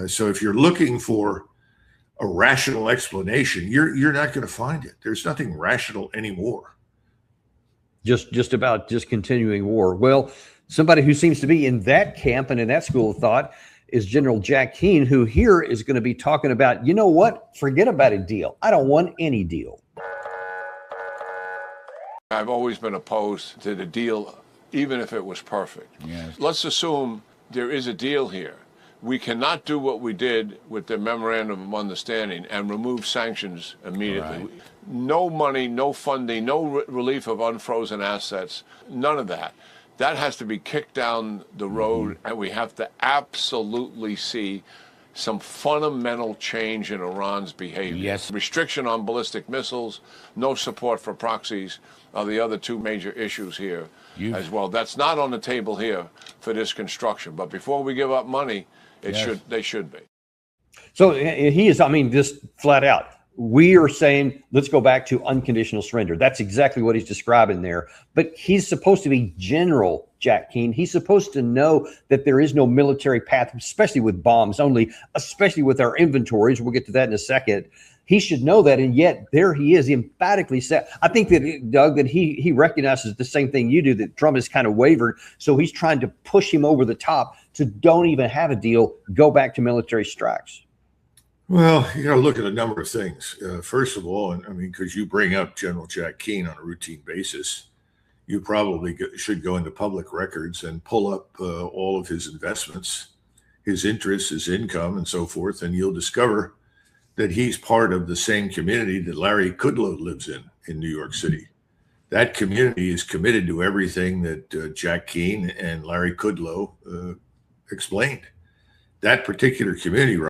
So if you're looking for a rational explanation, you're not going to find it. There's nothing rational anymore. Just about continuing war. Well, somebody who seems to be in that camp and in that school of thought is General Jack Keane, who here is going to be talking about, you know what? Forget about a deal. I don't want any deal. I've always been opposed to the deal, even if it was perfect. Yes. Let's assume there is a deal here. We cannot do what we did with the memorandum of understanding and remove sanctions immediately. Right. No money, no funding, no relief of unfrozen assets, none of that. That has to be kicked down the road, and we have to absolutely see some fundamental change in Iran's behavior. Yes. Restriction on ballistic missiles, no support for proxies are the other two major issues here as well. That's not on the table here for this construction. But before we give up money, they should be. So he is, I mean, just flat out, we are saying, let's go back to unconditional surrender. That's exactly what he's describing there. But he's supposed to be General Jack Keane. He's supposed to know that there is no military path, especially with bombs only, especially with our inventories. We'll get to that in a second. He should know that, and yet there he is, emphatically said. I think that, Doug, that he recognizes the same thing you do, that Trump has kind of wavered, so he's trying to push him over the top to don't even have a deal, go back to military strikes. Well, you got to look at a number of things. First of all, and I mean, because you bring up General Jack Keane on a routine basis, you probably should go into public records and pull up all of his investments, his interests, his income, and so forth, and you'll discover that he's part of the same community that Larry Kudlow lives in New York City. That community is committed to everything that Jack Keane and Larry Kudlow explained. That particular community